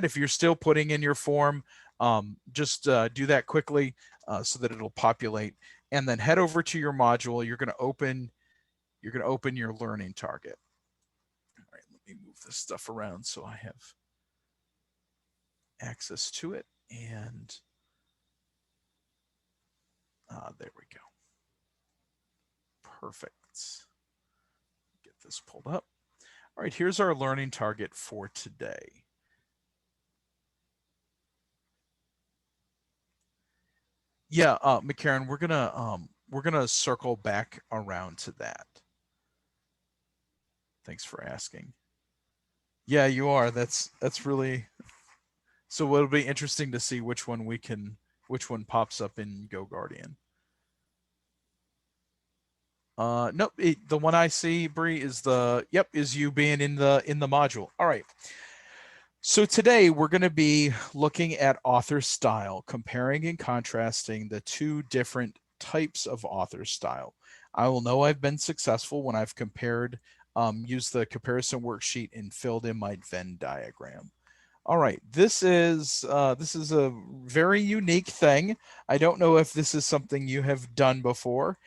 If you're still putting in your form, just do that quickly so that it'll populate, and then head over to your module. You're going to open your learning target. All right, let me move this stuff around so I have access to it. And there we go. Perfect. Get this pulled up. All right, here's our learning target for today. Yeah, McCarran, we're gonna circle back around to that. Thanks for asking. Yeah, you are. That's really so. It'll be interesting to see which one pops up in Go Guardian. Nope. The one I see, Bree, is you being in the module. All right. So today we're going to be looking at author style, comparing and contrasting the two different types of author style. I will know I've been successful when I've used the comparison worksheet and filled in my Venn diagram. All right, this is a very unique thing. I don't know if this is something you have done before,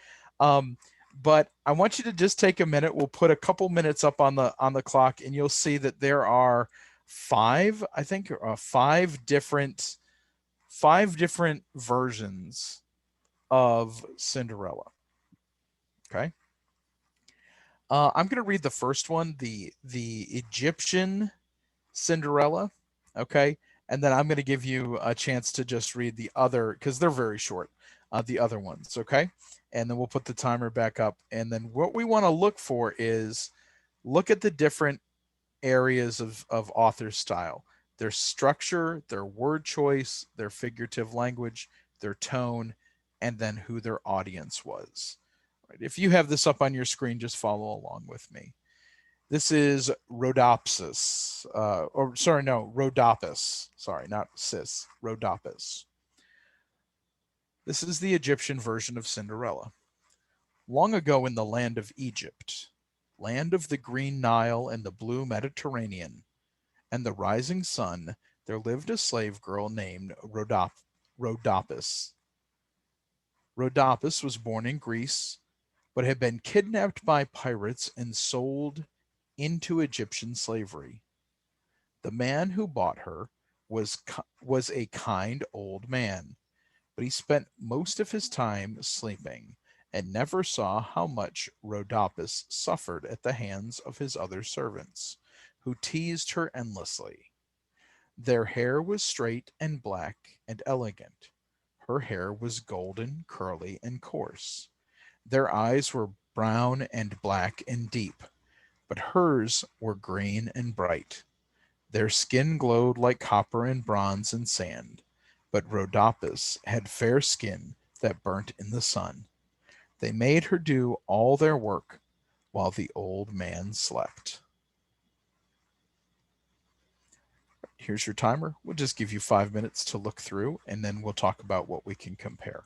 um, but I want you to just take a minute. We'll put a couple minutes up on the clock, and you'll see that there are five, I think, five different versions of Cinderella. Okay, I'm going to read the first one, the Egyptian Cinderella. Okay. And then I'm going to give you a chance to just read the other, because they're very short, the other ones. Okay. And then we'll put the timer back up. And then what we want to look for is look at the different areas of author style, their structure, their word choice, their figurative language, their tone, and then who their audience was. Right. If you have this up on your screen, just follow along with me. This is Rhodopsis, or sorry, no, Rhodopis. Sorry, not cis, Rhodopis. This is the Egyptian version of Cinderella. Long ago in the land of Egypt, land of the green Nile and the blue Mediterranean, and the rising sun, there lived a slave girl named Rhodopis. Rhodopis was born in Greece, but had been kidnapped by pirates and sold into Egyptian slavery. The man who bought her was a kind old man, but he spent most of his time sleeping and never saw how much Rhodopis suffered at the hands of his other servants, who teased her endlessly. Their hair was straight and black and elegant. Her hair was golden, curly, and coarse. Their eyes were brown and black and deep, but hers were green and bright. Their skin glowed like copper and bronze and sand, but Rhodopis had fair skin that burnt in the sun. They made her do all their work while the old man slept. Here's your timer. We'll just give you 5 minutes to look through, and then we'll talk about what we can compare.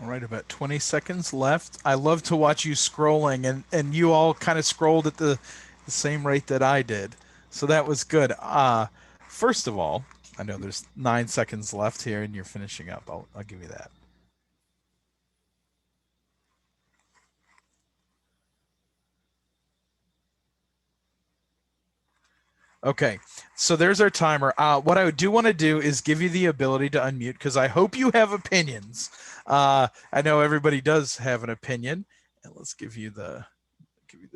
All right, about 20 seconds left. I love to watch you scrolling, and you all kind of scrolled at the same rate that I did. So that was good. First of all, I know there's 9 seconds left here, and you're finishing up. I'll give you that. Okay, so there's our timer. What I do want to do is give you the ability to unmute because I hope you have opinions. I know everybody does have an opinion, and let's give you the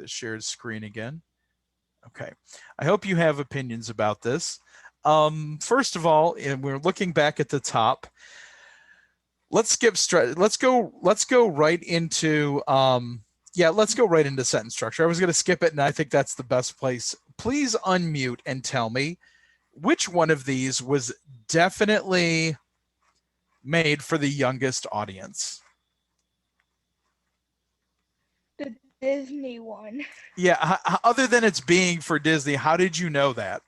shared screen again. Okay, I hope you have opinions about this. First of all, and we're looking back at the top. Let's skip straight. Let's go right into yeah, let's go right into sentence structure. I was going to skip it, and I think that's the best place. Please unmute and tell me which one of these was definitely made for the youngest audience. The Disney one. Yeah, other than it's being for Disney, how did you know that?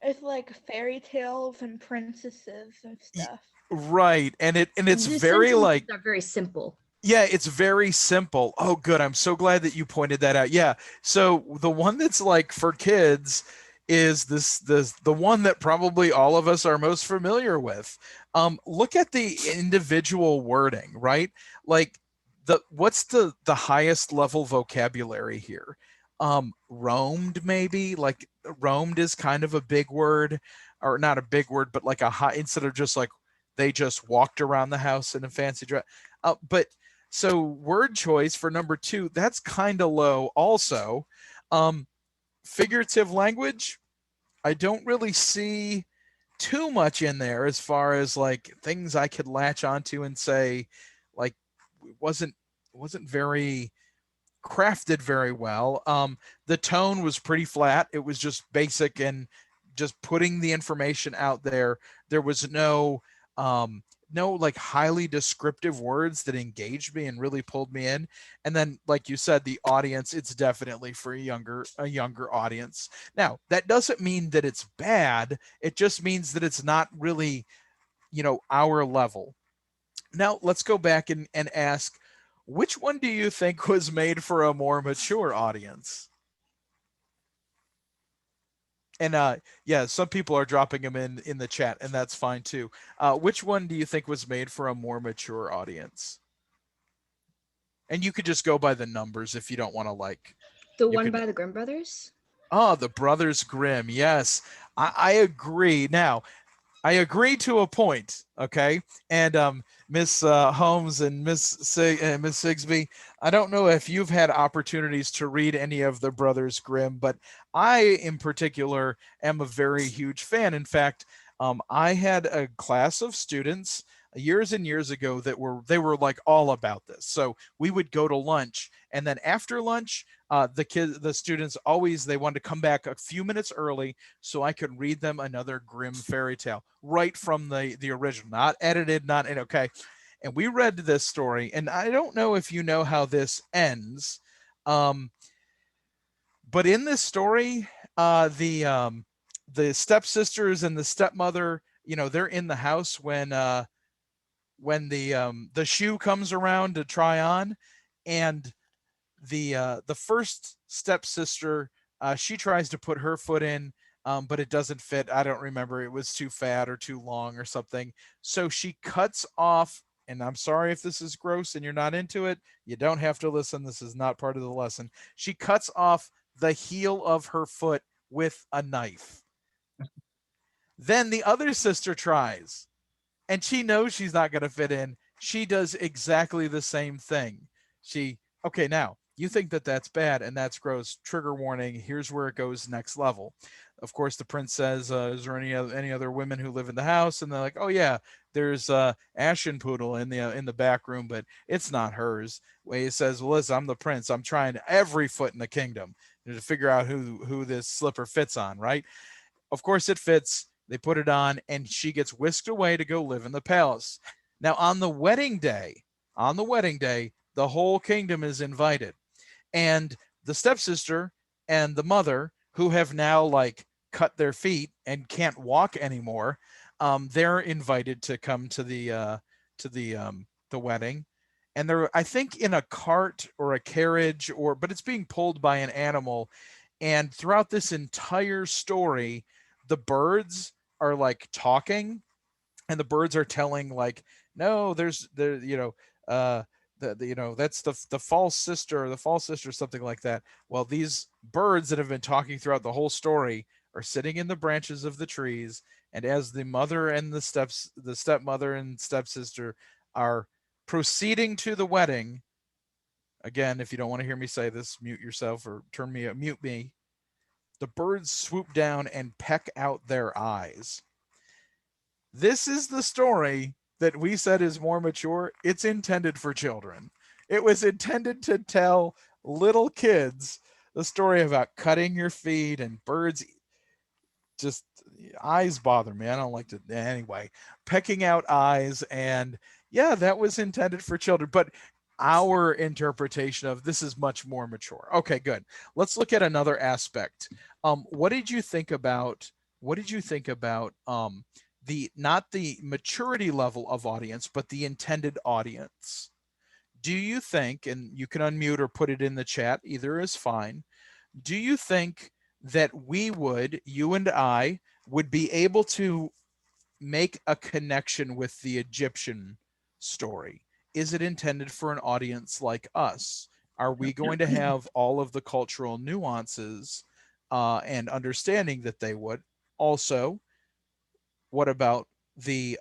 It's like fairy tales and princesses and stuff. Right, and it's The very like are very simple. yeah, it's very simple. Oh, good. I'm so glad that you pointed that out. Yeah. So the one that's like for kids is this the one that probably all of us are most familiar with. Look at the individual wording, right? Like what's the highest level vocabulary here? Roamed maybe, like roamed is kind of a big word, or not a big word, but like a high, instead of just like they just walked around the house in a fancy dress. But so word choice for number 2, that's kind of low also. Figurative language, I don't really see too much in there as far as like things I could latch onto and say like it wasn't very crafted very well. The tone was pretty flat. It was just basic and just putting the information out there. There was no like highly descriptive words that engaged me and really pulled me in. And then, like you said, the audience, it's definitely for a younger audience. Now, that doesn't mean that it's bad. It just means that it's not really, our level. Now, let's go back and ask, which one do you think was made for a more mature audience? And yeah, some people are dropping them in the chat, and that's fine too. Which one do you think was made for a more mature audience? And you could just go by the numbers if you don't want to like the one by the Grimm brothers. Oh, the Brothers Grimm. Yes, I agree. Now, I agree to a point, okay? And Miss Holmes and Miss Sigsby, I don't know if you've had opportunities to read any of the Brothers Grimm, but I, in particular, am a very huge fan. In fact, I had a class of students years and years ago that were like all about this. So we would go to lunch, and then after lunch, the students always, they wanted to come back a few minutes early so I could read them another Grimm fairy tale right from the original, not edited, not in okay. And we read this story, and I don't know if you know how this ends, but in this story, the stepsisters and the stepmother, they're in the house when the shoe comes around to try on, and the first stepsister, she tries to put her foot in, but it doesn't fit. I don't remember, it was too fat or too long or something. So she cuts off, and I'm sorry if this is gross and you're not into it. You don't have to listen. This is not part of the lesson. She cuts off the heel of her foot with a knife. Then the other sister tries, and she knows she's not going to fit in. She does exactly the same thing. Okay, now you think that that's bad and that's gross. Trigger warning. Here's where it goes next level. Of course, the prince says, "Is there any other women who live in the house?" And they're like, "Oh yeah, there's Aschenputtel in the back room, but it's not hers." Well, he says, "Well, listen, I'm the prince. I'm trying every foot in the kingdom to figure out who this slipper fits on, right?" Of course, it fits. They put it on, and she gets whisked away to go live in the palace. Now, on the wedding day, the whole kingdom is invited. And the stepsister and the mother, who have now like cut their feet and can't walk anymore, they're invited to come to the wedding, and they're, I think, in a cart or a carriage, but it's being pulled by an animal. And throughout this entire story, the birds are like talking, and the birds are telling like, no, there, uh that's the false sister, or the false sister, something like that. Well, these birds that have been talking throughout the whole story are sitting in the branches of the trees, and as the mother and the stepmother and stepsister are proceeding to the wedding, again, if you don't want to hear me say this, mute yourself or mute me. The birds swoop down and peck out their eyes. This is the story that we said is more mature. It's intended for children. It was intended to tell little kids the story about cutting your feet, and birds just, eyes bother me. I don't like to, anyway, pecking out eyes. And yeah, that was intended for children, but our interpretation of this is much more mature. Okay, good. Let's look at another aspect. What did you think about the, not the maturity level of audience, but the intended audience? Do you think, and you can unmute or put it in the chat, either is fine, do you think that you and I would be able to make a connection with the Egyptian story? Is it intended for an audience like us? Are we going to have all of the cultural nuances and understanding that they would? Also, what about the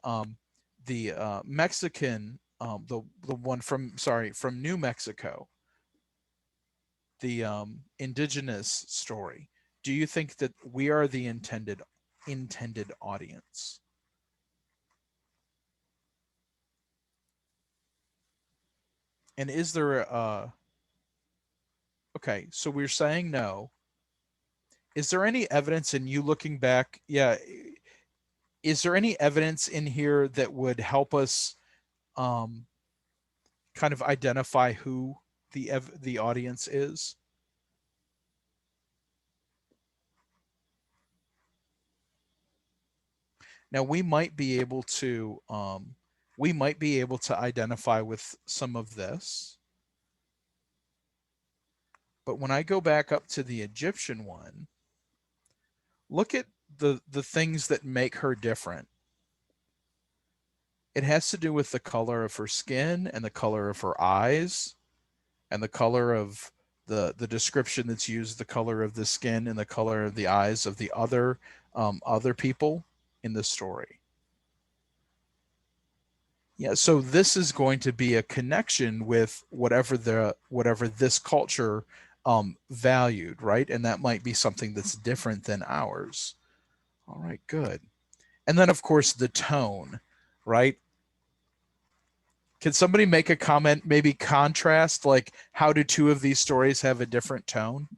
Mexican, the one from New Mexico, the indigenous story? Do you think that we are the intended audience? And is there okay, so we're saying no. Is there any evidence in you looking back? Yeah. Is there any evidence in here that would help us um, kind of identify who the audience is? Now we might be able to identify with some of this. But when I go back up to the Egyptian one, look at the things that make her different. It has to do with the color of her skin and the color of her eyes and the color of the description that's used, the color of the skin and the color of the eyes of the other people in the story. Yeah, so this is going to be a connection with whatever this culture valued, right? And that might be something that's different than ours. All right, good. And then, of course, the tone, right? Can somebody make a comment, maybe contrast, like how do two of these stories have a different tone?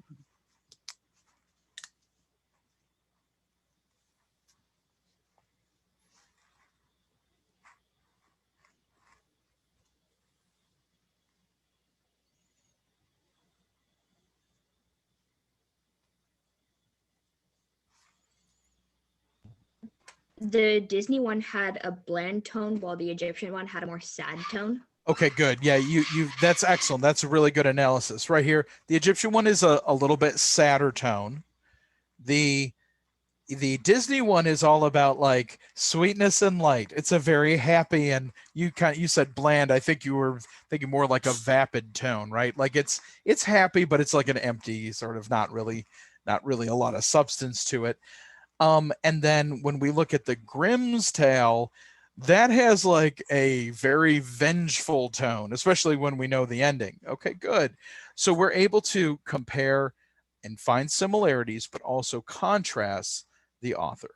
The Disney one had a bland tone, while the Egyptian one had a more sad tone. Okay, good. Yeah, you that's excellent. That's a really good analysis right here. The Egyptian one is a little bit sadder tone. The Disney one is all about like sweetness and light. It's a very happy, and you said bland. I think you were thinking more like a vapid tone, right? Like it's happy, but it's like an empty sort of, not really a lot of substance to it. And then when we look at the Grimm's Tale, that has like a very vengeful tone, especially when we know the ending. Okay, good. So we're able to compare and find similarities, but also contrast the author.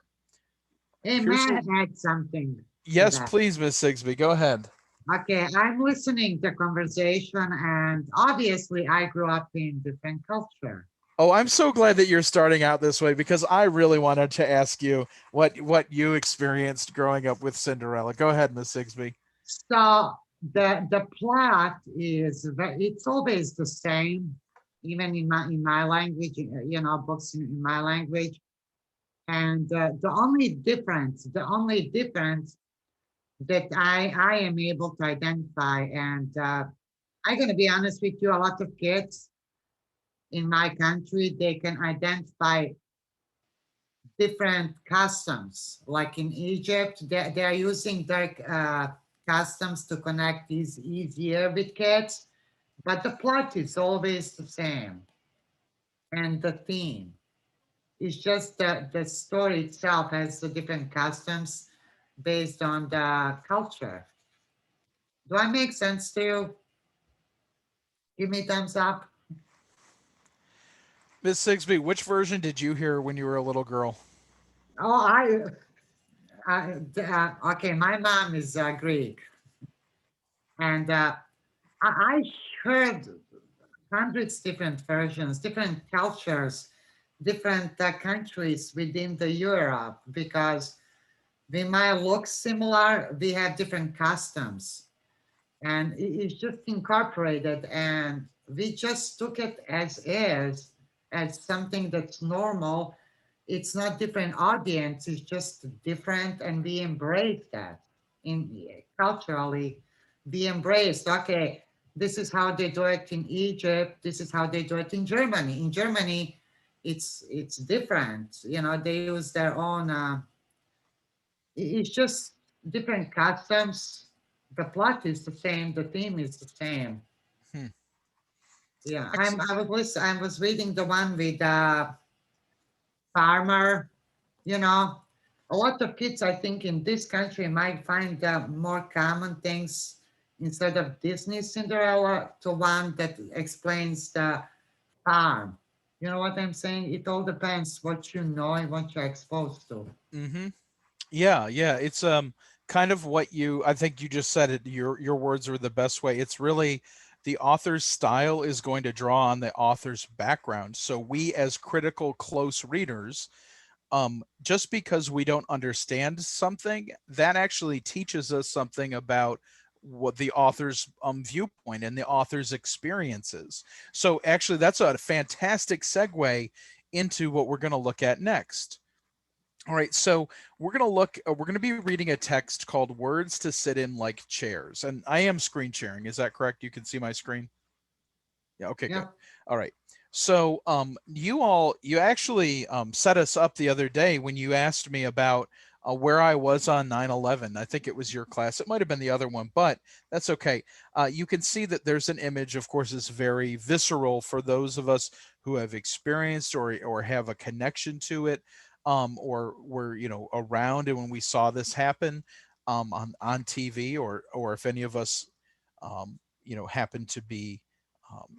Hey, may I add something? Yes, please, Ms. Sigsbee, go ahead. Okay, I'm listening to conversation, and obviously I grew up in different culture. Oh, I'm so glad that you're starting out this way, because I really wanted to ask you what you experienced growing up with Cinderella. Go ahead, Ms. Sigsbee. So the plot it's always the same, even in my language, books in my language. And the only difference that I am able to identify, and I'm going to be honest with you, a lot of kids in my country, they can identify different customs. Like in Egypt, they are using their customs to connect easier with kids, but the plot is always the same. And the theme is just that the story itself has the different customs based on the culture. Do I make sense to you? Give me thumbs up. Miss Sigsby, which version did you hear when you were a little girl? Oh, okay, my mom is Greek, and I heard hundreds different versions, different cultures, different countries within the Europe, because we might look similar, we have different customs, and it's just incorporated, and we just took it as is, as something that's normal. It's not different audience, it's just different, and we embrace that. In culturally, we embrace, okay, this is how they do it in Egypt, this is how they do it in Germany. In Germany, it's different, you know, they use their own it's just different customs. The plot is the same, the theme is the same. Hmm. Yeah, Excellent. I was reading the one with farmer. You know, a lot of kids, I think, in this country might find more common things instead of Disney Cinderella to one that explains the farm. You know what I'm saying? It all depends what you know and what you're exposed to. Mm-hmm. Yeah, yeah. It's kind of what you I think you just said it. Your words were the best way. It's really the author's style is going to draw on the author's background. So we as critical close readers, just because we don't understand something, that actually teaches us something about what the author's viewpoint and the author's experiences. So actually that's a fantastic segue into what we're going to look at next. All right, so we're going to be reading a text called Words to Sit in Like Chairs. And I am screen sharing. Is that correct? You can see my screen? Yeah, okay, good. Yeah. All right. So you actually set us up the other day when you asked me about where I was on 9/11. I think it was your class. It might have been the other one, but that's okay. You can see that there's an image, of course, is very visceral for those of us who have experienced or have a connection to it, or were, you know, around and when we saw this happen on TV, or if any of us happened to be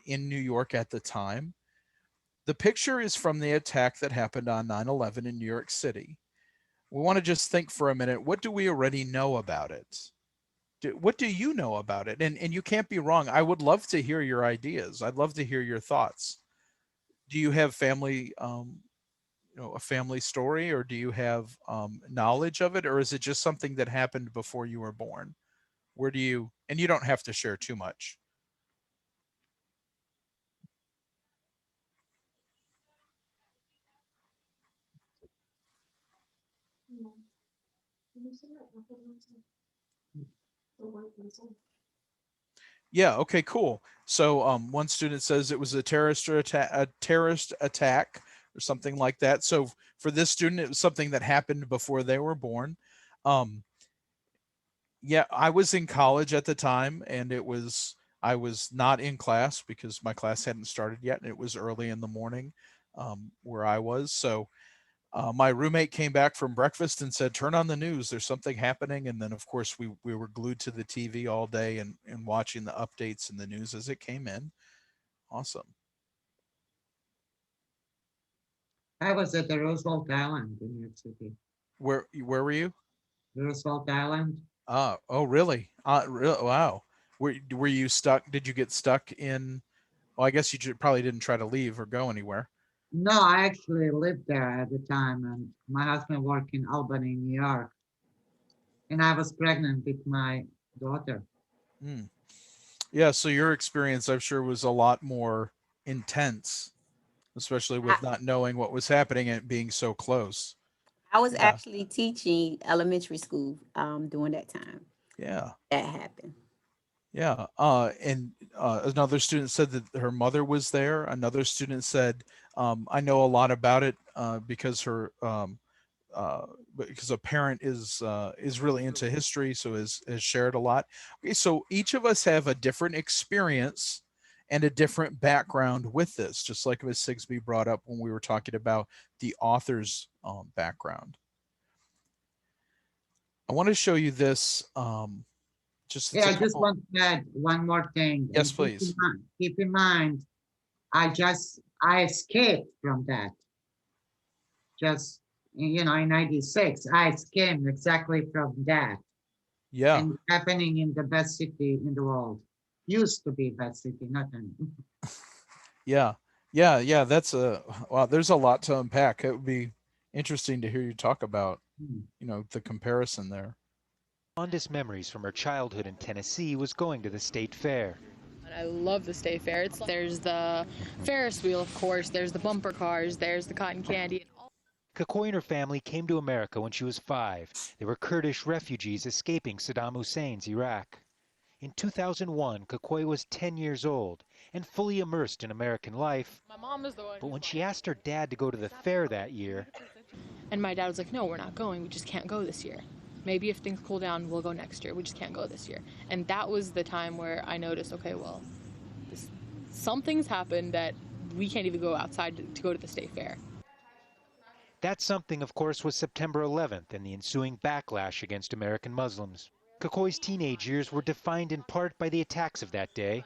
in New York at the time. The picture is from the attack that happened on 9/11 in New York City. We want to just think for a minute, what do we already know about it? What do you know about it? And you can't be wrong. I would love to hear your ideas. I'd love to hear your thoughts. Do you have family, a family story, or do you have knowledge of it, or is it just something that happened before you were born? Where do you, and you don't have to share too much. Yeah. Okay. Cool. So, one student says it was a terrorist attack, or something like that. So, for this student, it was something that happened before they were born. Um, yeah, I was in college at the time, and I was not in class because my class hadn't started yet, and it was early in the morning, where I was. So, my roommate came back from breakfast and said, "Turn on the news. There's something happening." And then, of course, we were glued to the TV all day and watching the updates and the news as it came in. Awesome. I was at the Roosevelt Island in New York City. Where were you? Roosevelt Island. Oh, really? Wow. Were you stuck? Did you get stuck in? Well, I guess you probably didn't try to leave or go anywhere. No, I actually lived there at the time, and my husband worked in Albany, New York, and I was pregnant with my daughter. Hmm. Yeah. So your experience, I'm sure, was a lot more intense, especially I, with not knowing what was happening and it being so close. I was Yeah. actually teaching elementary school during that time Yeah. that happened. Yeah. And another student said that her mother was there. Another student said, I know a lot about it because her uh, because a parent is really into history, so has shared a lot. Okay, so each of us have a different experience and a different background with this, just like Ms. Sigsby brought up when we were talking about the author's background. I want to show you this. Just it's Yeah, a I just couple. want to add one more thing. Yes, And please. keep in mind, I escaped from that. Just, in 96, I escaped exactly from that. Yeah. And happening in the best city in the world. Used to be best city, not anymore. Yeah. Yeah. Yeah. That's a wow. There's a lot to unpack. It would be interesting to hear you talk about, Hmm. the comparison there. Fondest memories from her childhood in Tennessee was going to the state fair. I love the state fair. There's the Ferris wheel, of course. There's the bumper cars. There's the cotton candy. Kukoi and her family came to America when she was 5. They were Kurdish refugees escaping Saddam Hussein's Iraq. In 2001, Kukoi was 10 years old and fully immersed in American life. My mom is the one. But when she asked her dad to go to the fair that year, And my dad was like, "No, we're not going. We just can't go this year. Maybe if things cool down, we'll go next year. We just can't go this year." And that was the time where I noticed, okay, well, something's happened that we can't even go outside to go to the state fair. that something, of course, was September 11th and the ensuing backlash against American Muslims. Kukoi's teenage years were defined in part by the attacks of that day.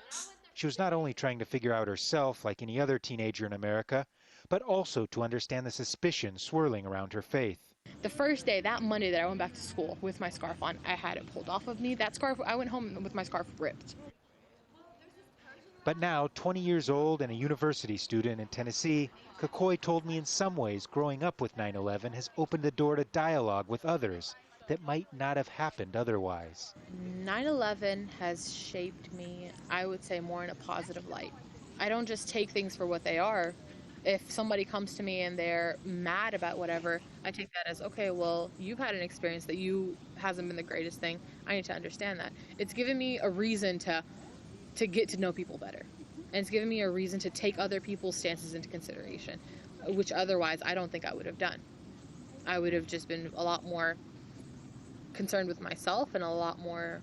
She was not only trying to figure out herself like any other teenager in America, but also to understand the suspicion swirling around her faith. The first day, that Monday that I went back to school with my scarf on, I had it pulled off of me. That scarf, I went home with my scarf ripped. But now, 20 years old and a university student in Tennessee, Kukoi told me in some ways growing up with 9/11 has opened the door to dialogue with others that might not have happened otherwise. 9/11 has shaped me, I would say, more in a positive light. I don't just take things for what they are. If somebody comes to me and they're mad about whatever, I take that as, okay, well, you've had an experience that you hasn't been the greatest thing. I need to understand that. It's given me a reason to get to know people better. And it's given me a reason to take other people's stances into consideration, which otherwise I don't think I would have done. I would have just been a lot more concerned with myself and a lot more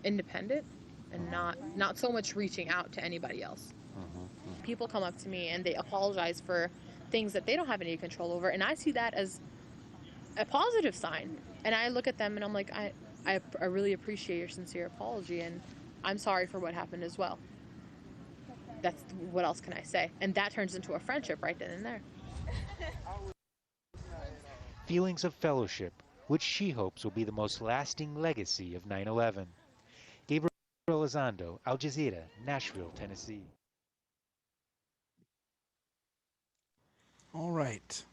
independent and not so much reaching out to anybody else. People come up to me and they apologize for things that they don't have any control over, and I see that as a positive sign. And I look at them and I'm like, I really appreciate your sincere apology, and I'm sorry for what happened as well. That's what else can I say? And that turns into a friendship right then and there. Feelings of fellowship, which she hopes will be the most lasting legacy of 9/11. Gabriel Elizondo, Al Jazeera, Nashville, Tennessee. All right.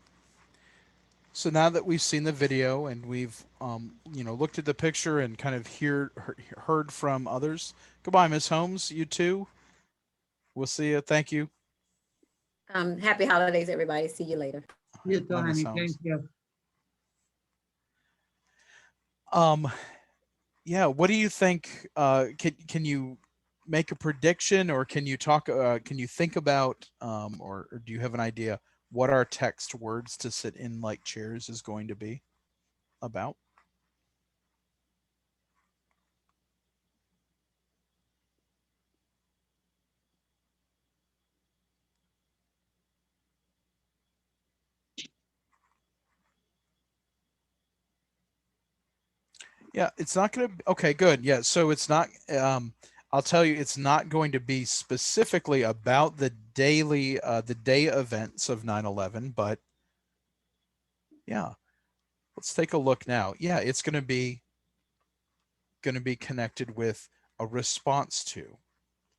So now that we've seen the video and we've looked at the picture and kind of heard from others. Goodbye, Miss Holmes. You too. We'll see you. Thank you. Happy holidays, everybody. See you later. You too, Bye, Miss honey. Holmes. Thank you. Um, yeah. What do you think? Can you make a prediction, or can you talk? Can you think about, or do you have an idea what our text "words to sit in like chairs" is going to be about? Yeah, it's not going to. Okay, good. Yeah, so it's not. I'll tell you, it's not going to be specifically about the day events of 9/11, but yeah, let's take a look now. Yeah, it's going to be connected with a response to.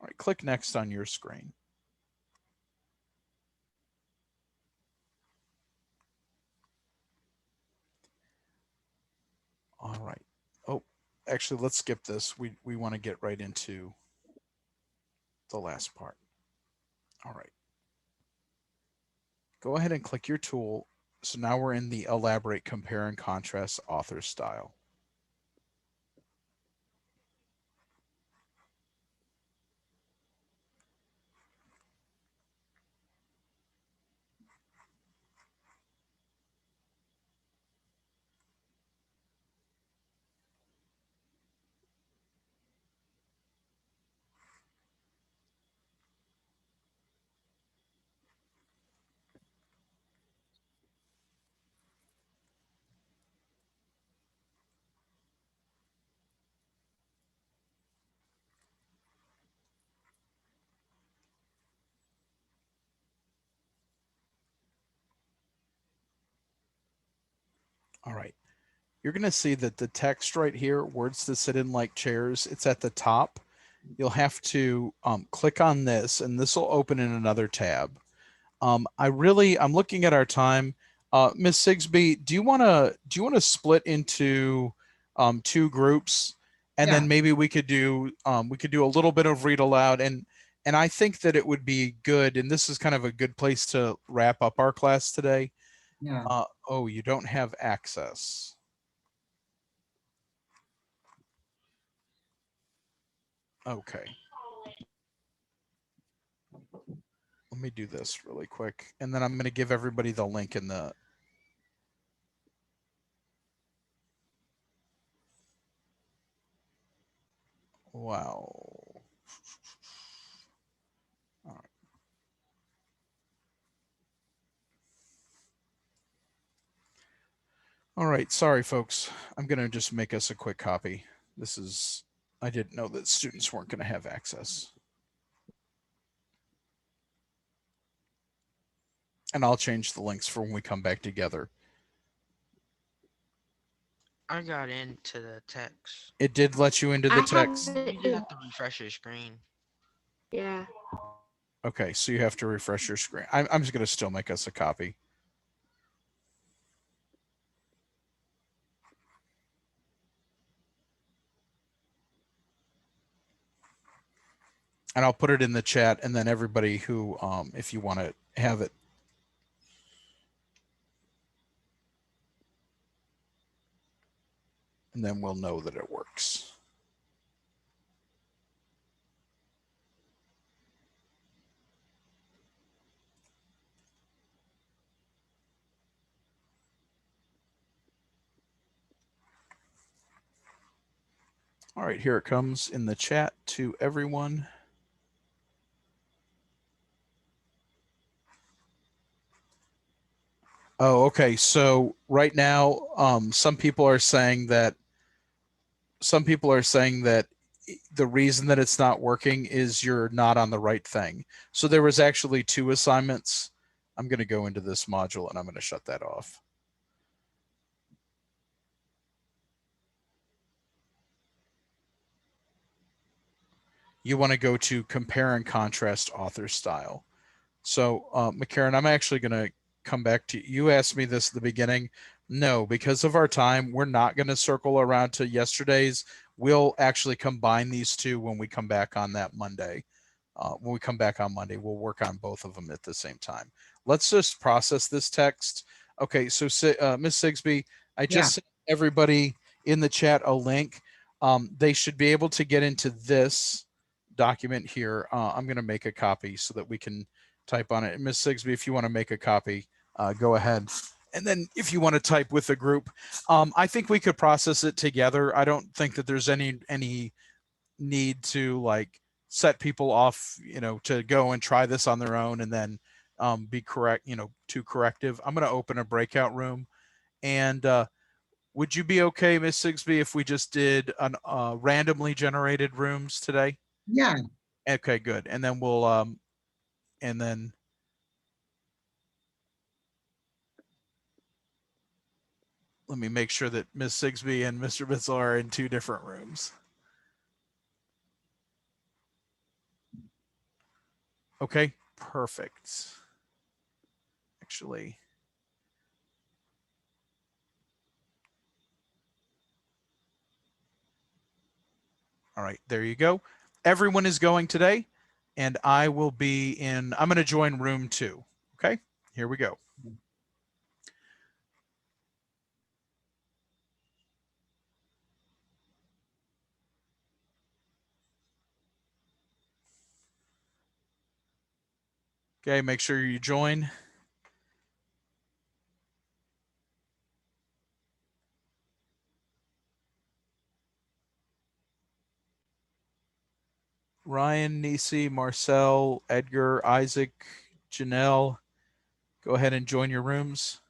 All right, click next on your screen. All right. Oh, actually, let's skip this. We want to get right into the last part. All right. Go ahead and click your tool, So now we're in the elaborate compare and contrast author style. All right. You're going to see that the text right here, words to sit in like chairs, it's at the top. You'll have to click on this, and this will open in another tab. I'm looking at our time. Miss Sigsby, do you want to split into two groups, and Yeah. then maybe we could do a little bit of read aloud, and I think that it would be good, and this is kind of a good place to wrap up our class today. Yeah. Oh, you don't have access. Okay. Let me do this really quick, and then I'm going to give everybody the link in the. Wow. All right. All right. Sorry, folks. I'm going to just make us a quick copy. I didn't know that students weren't going to have access. And I'll change the links for when we come back together. I got into the text. It did let you into the text. You just have to refresh your screen. Yeah. Okay, so you have to refresh your screen. I'm just going to still make us a copy. And I'll put it in the chat, and then everybody who, if you want to have it. And then we'll know that it works. All right, here it comes in the chat to everyone. Oh, okay. So right now, some people are saying that the reason that it's not working is you're not on the right thing. So there was actually 2 assignments. I'm going to go into this module and I'm going to shut that off. You want to go to compare and contrast author style. So, McCarran, I'm actually going to come back to you. You asked me this at the beginning. No, because of our time, we're not going to circle around to yesterday's. We'll actually combine these two when we come back on that Monday. When we come back on Monday, we'll work on both of them at the same time. Let's just process this text. Okay, so Ms. Sigsby, I just sent everybody in the chat a link. They should be able to get into this document here. I'm going to make a copy so that we can type on it. Ms. Sigsby, if you want to make a copy, go ahead. And then if you want to type with the group, I think we could process it together. I don't think that there's any need to like set people off, to go and try this on their own and then be correct, too corrective. I'm going to open a breakout room. And would you be okay, Ms. Sigsby, if we just did an randomly generated rooms today? Yeah. Okay, good. And then we'll and then let me make sure that Ms. Sigsby and Mr. MITZEL are in 2 different rooms. Okay, perfect. Actually, all right, there you go. Everyone is going today, and I will be in, I'm going to join room 2. Okay, here we go. Okay, make sure you join. Ryan, Nisi, Marcel, Edgar, Isaac, Janelle, go ahead and join your rooms.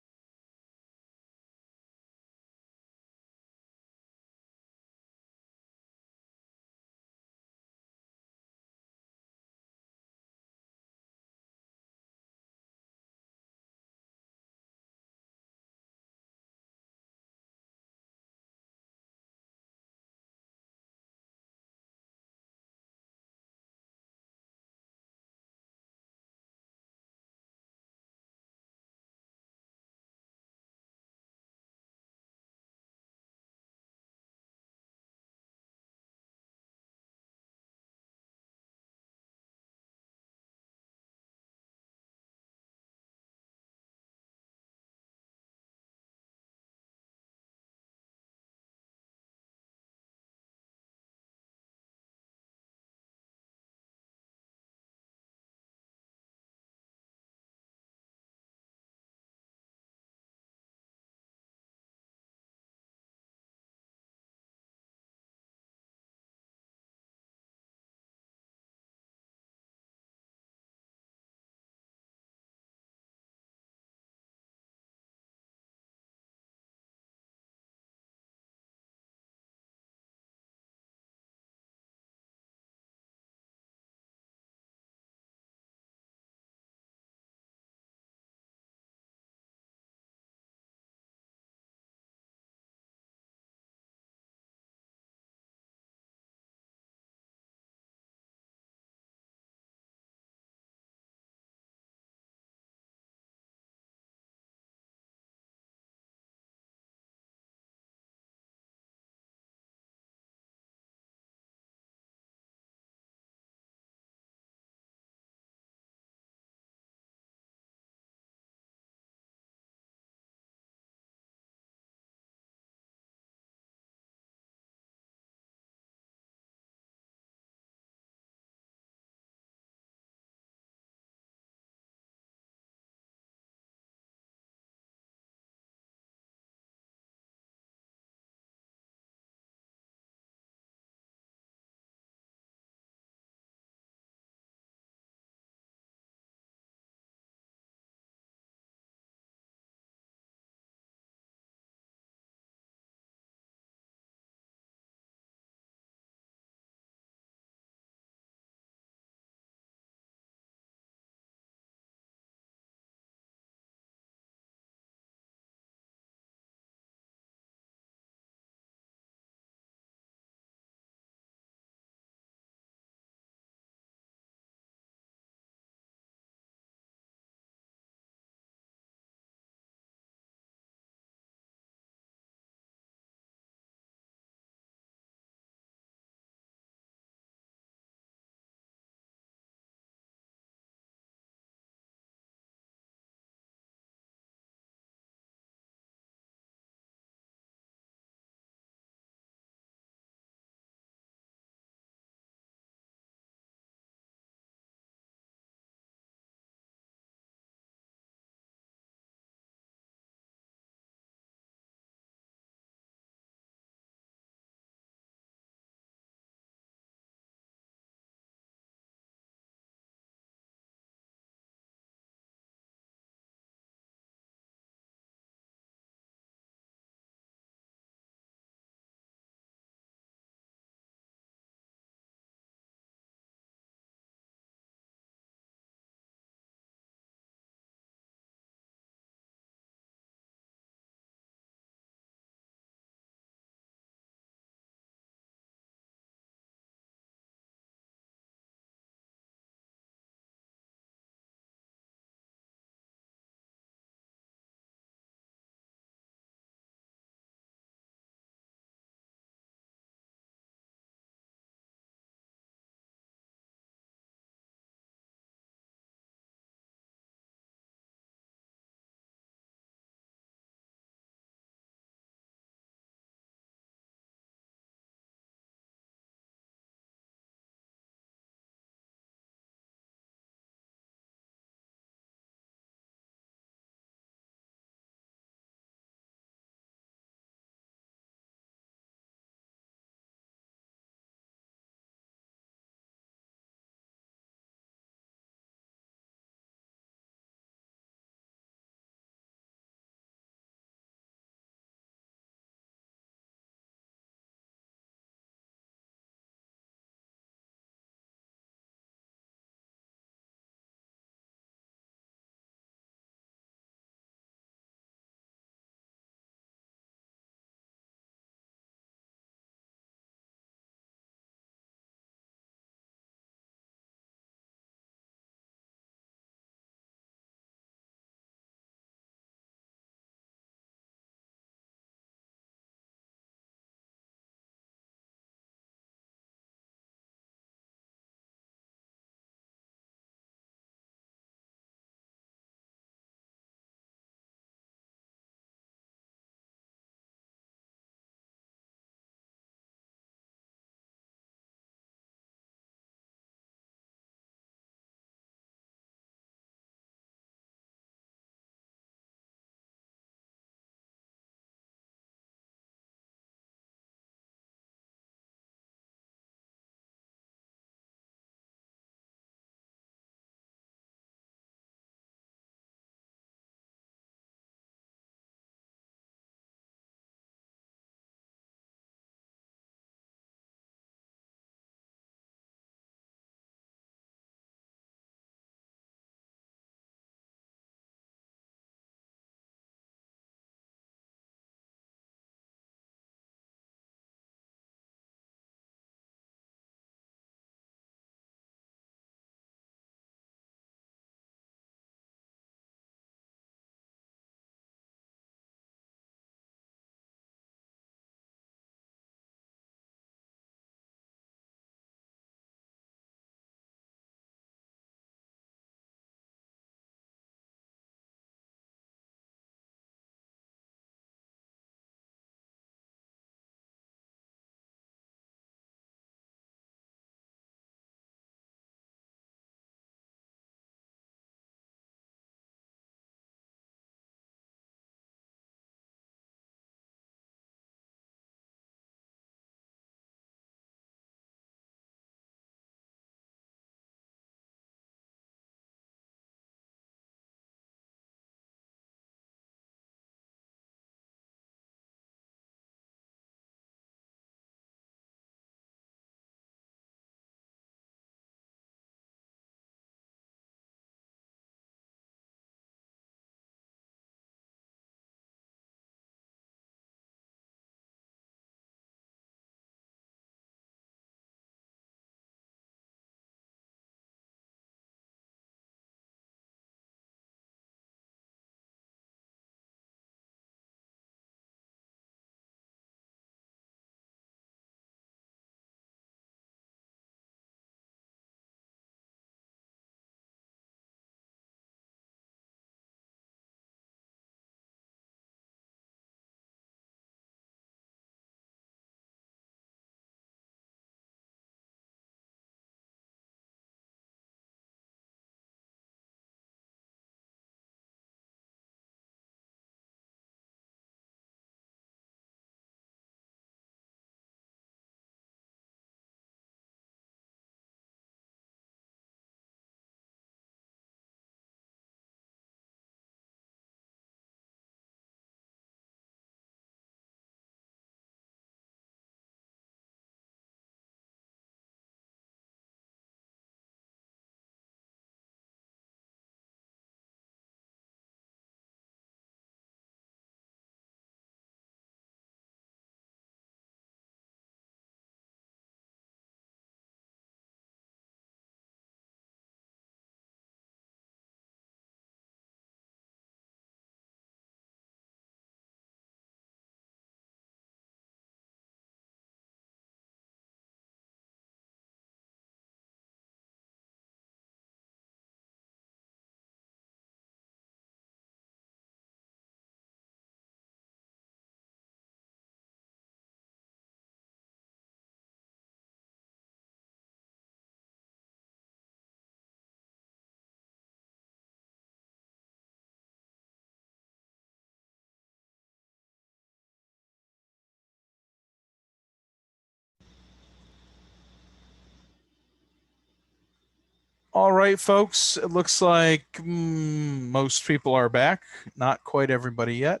All right, folks. It looks like most people are back. Not quite everybody yet.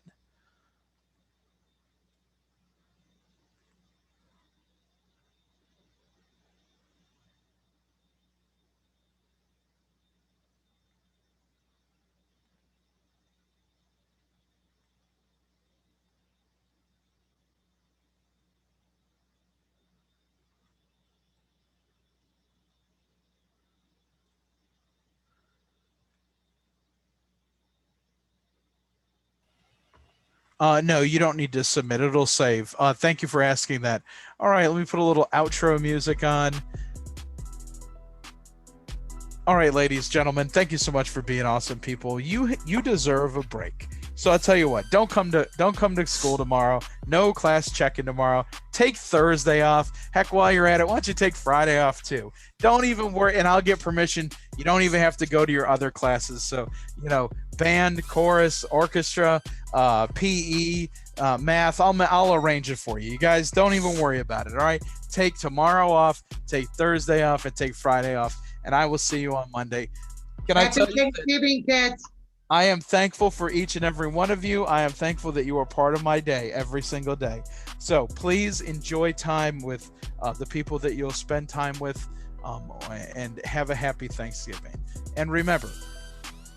No, you don't need to submit. It'll save. Thank you for asking that. All right, let me put a little outro music on. All right, ladies, gentlemen, thank you so much for being awesome people. You deserve a break. So I'll tell you what, don't come to school tomorrow. No class check-in tomorrow. Take Thursday off. Heck, while you're at it, why don't you take Friday off too? Don't even worry, and I'll get permission. You don't even have to go to your other classes. So, band, chorus, orchestra, PE, math, I'll arrange it for you. You guys don't even worry about it, all right? Take tomorrow off, take Thursday off, and take Friday off, and I will see you on Monday. Can I tell you that Thanksgiving, kids. I am thankful for each and every one of you. I am thankful that you are part of my day every single day. So please enjoy time with the people that you'll spend time with, and have a happy Thanksgiving. And remember,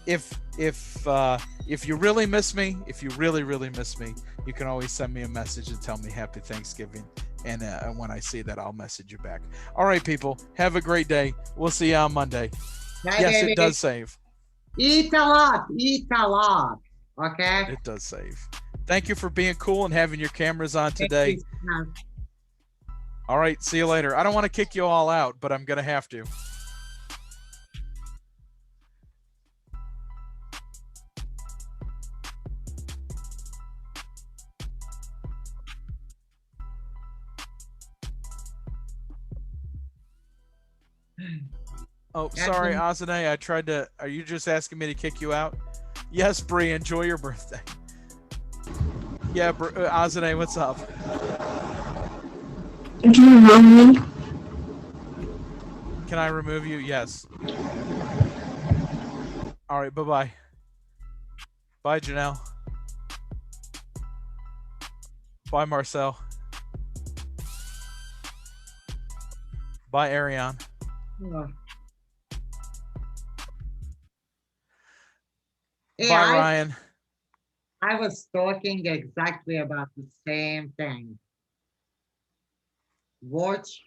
if you really miss me, if you really miss me, you can always send me a message and tell me happy Thanksgiving. And when I see that, I'll message you back. All right, people, have a great day. We'll see you on Monday. Bye, Yes, baby. it does save. Eat a lot. Okay. It does save. Thank you for being cool and having your cameras on today. All right, see you later. I don't want to kick you all out, but I'm gonna have to. Oh, sorry, Azane. I tried to. Are you just asking me to kick you out? Yes, Bree. Enjoy your birthday. Yeah, Azane, what's up? Can you remove me? Can I remove you? Yes. All right. Bye-bye. Bye, Janelle. Bye, Marcel. Bye, Ariane. Hey, Bye, Ryan. I was talking exactly about the same thing. Watch